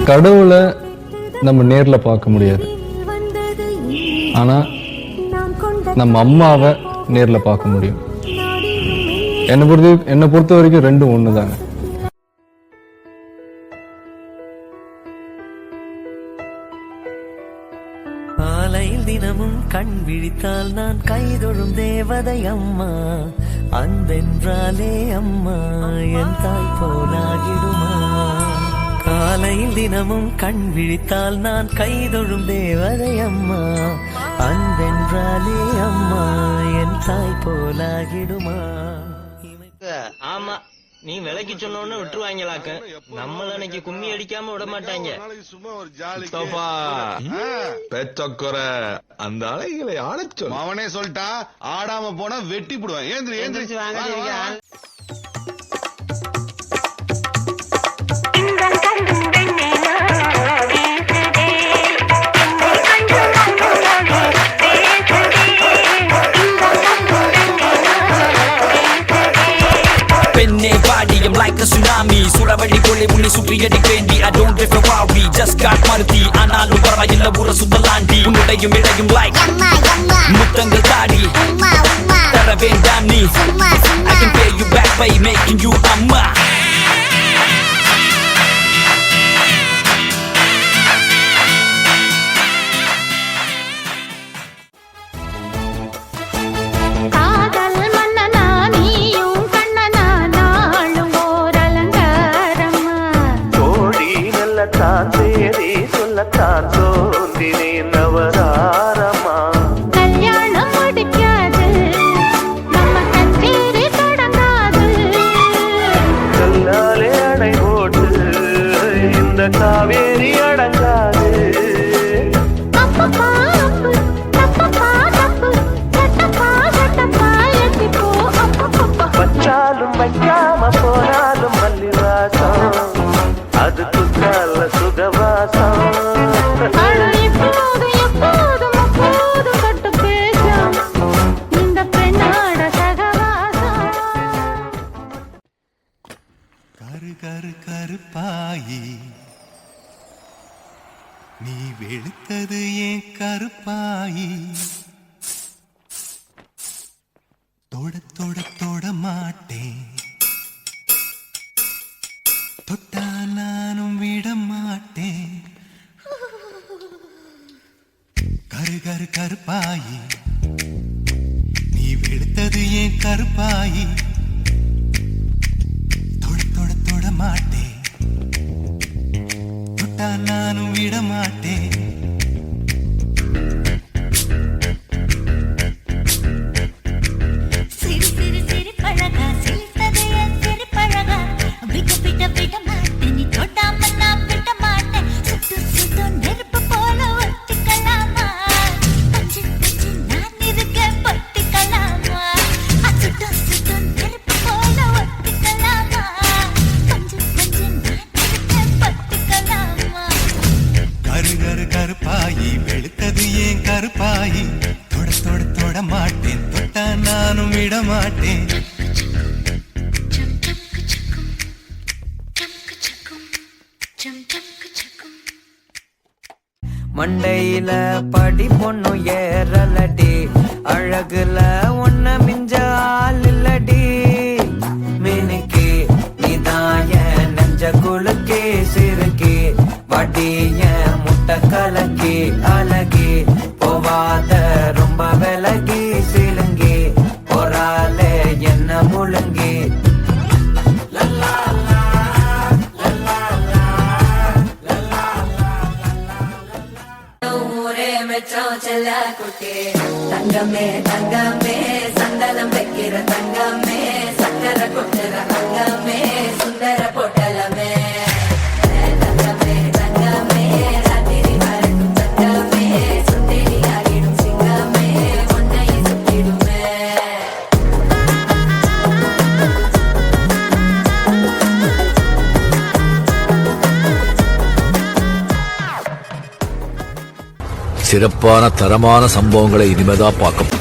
கடவுளை நம்ம நேர்ல பார்க்க முடியாது, ஆனா நம்ம அம்மாவை நேர்ல பார்க்க முடியும். என்னை பொறுத்த வரைக்கும் ரெண்டும் ஒண்ணுதாங்க. காலையில் தினமும் கண் விழித்தால் நான் கைதொழும் தேவதை அம்மா, அன்பென்றாலே அம்மா என் தாய் போலாகிடுமா. காலையில் தினமும் கண் விழித்தால் நான் கைதொழும் தேவதை அம்மா, அன்பென்றாலே அம்மா என் தாய் போலாகிடுமா. ஆமா, நீ விலைக்கு சொன்னோன்னு விட்டுருவாங்களாக்க, நம்மள அன்னைக்கு கும்மி அடிக்காம விட மாட்டாங்க. பெச்சொக்கரை அந்த அலைகளை ஆடச் சொல். அவனே சொல்லிட்டா, ஆடாம போனா வெட்டி போடுவான். ஏந்திரிச்சு வாங்க. Like a tsunami, சுடவழி போலே உன்னை சுற்றி அடிப்பேண்டி. I don't drift a worry, just got மருதி. ஆனாலும் பரவாயில்ல ஊர சுத்தலாண்டி. உன்னுடையும் இடையும் like முத்தங்கள் தாடி தர வேண்டாம் நீ. I can pay you back by making you அம்மா. சொல்லத்தான் தோன்றினேன் நவதாரமா. கல்யாணம் முடிக்காது, நம்ம கச்சேரி தொடங்காது. கல்லாலே அடை போட்டு இந்த காவேரி அடங்காது. அப்பப்பா அப்பு, தப்பப்பா தப்பு, சட்டப்பா சட்டப்பா எத்திப்போ அப்பப்பா. வச்சாலும் வைக்காம போனாலும் மல்லிவாசம், அது குத்தால சுகவாசம். எப்போதும் எப்போதும் அப்போதும் கட்டு பேசும் இந்த பெண்ணோட சகவாசம். கரு கரு கருப்பாயி நீ வெளுத்தது ஏன் கருப்பாயி. தொட தொட தொட மாட்டேன், தொட்டா நானும் விட மாட்டேன். கரு கரு கருப்பாயி நீ வெளுத்தது ஏன் கருப்பாயி. தொட தொட தொட மாட்டேன், தொட்டா நானும் விட மாட்டேன். சிறு சிறு சிறு பழகா, சிரித்தது என் சிறு பழகா. விட விட விட மாட்டேன், நீ தொட்டாம நான் விட மாட்டேன். சுட்டு சுட்டு நெருப்பு போல ஒட்டிக்கலாமா, பஞ்சு பஞ்சு நான் இருக்கேன் பட்டிக்கலாமா. சுட்டு சுட்டு நெருப்பு போல ஒட்டிக்கலாமா, பஞ்சு பஞ்சு நான் இருக்கேன் பட்டிக்கலாமா. கரு கரு கருப்பாயி வெளுத்தது ஏன் கருப்பாயி. தொட தொட தொட மாட்டேன், தொட்டா நானும் விட மாட்டேன். மண்டையில படி பொண்ணு ஏறலடி, அழகுல ஒன்ன மிஞ்ச ஆள் இல்லடி. மினுக்கி நீதாய நெஞ்ச குலுக்கி சிறுக்கி, வடிய முட்டை கலக்கி அழகி. போவாத ரொம்ப விலகி சிலுங்கி, பொறாலே என்ன முழுங்கி. தங்கமே தங்கமே சந்தனம் வைக்கிற தங்கமே, சக்கர கொட்டுற தங்கமே, சுந்தர பொட்டலமே. தங்கமே தங்கமே ராத்திரி வரட்டும் தங்கமே, சுந்தரி ஆகிடும் சிங்கமே, உன்னை சுத்திடுமே. சிறப்பான தரமான சம்பவங்களை இனிமேதான் பார்க்க.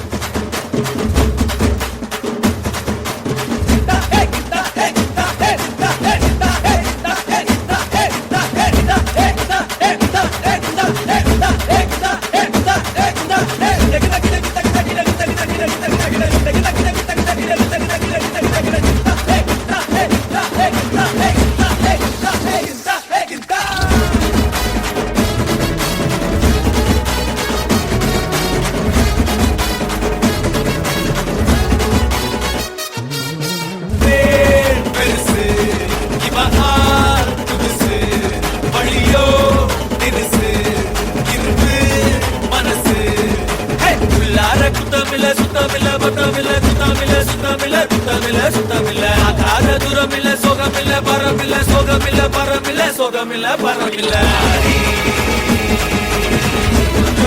பத்தமில்ல குத்தமில்ல சுத்தமில்ல குத்தமில்ல சுத்தமில்ல ஆகாத தூரமில்ல சோகமில்ல பரமில்ல சோகமில்ல பரமில்ல சோகமில்ல பரமில்ல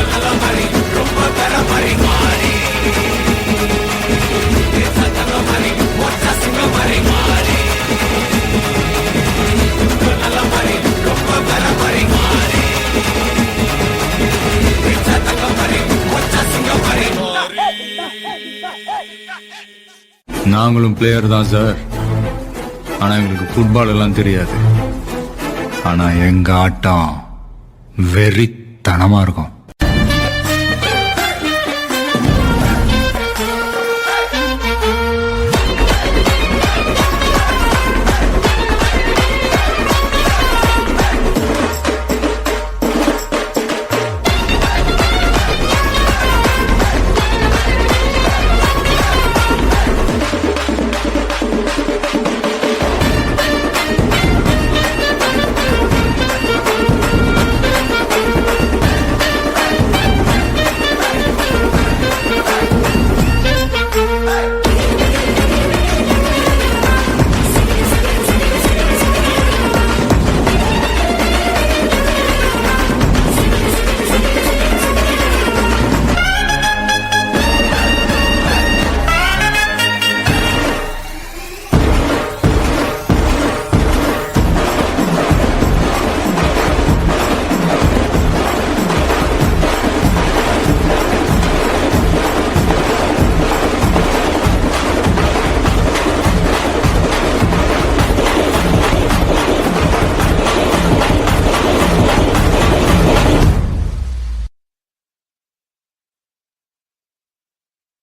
நல்ல மாதிரி ரொம்ப தர மாதிரி மாறி சத்தங்க மாதிரி மொச்ச சிங்க மாதிரி மாறி நல்ல மாதிரி ரொம்ப தர மாதிரி மாறி சத்தங்க மாதிரி மொச்ச சிங்க மாதிரி நாங்களும் பிளேயர் தான் சார். ஆனா எங்களுக்கு ஃபுட்பால் எல்லாம் தெரியாது. ஆனா எங்க ஆட்டம் வெறித்தனமா இருக்கும்.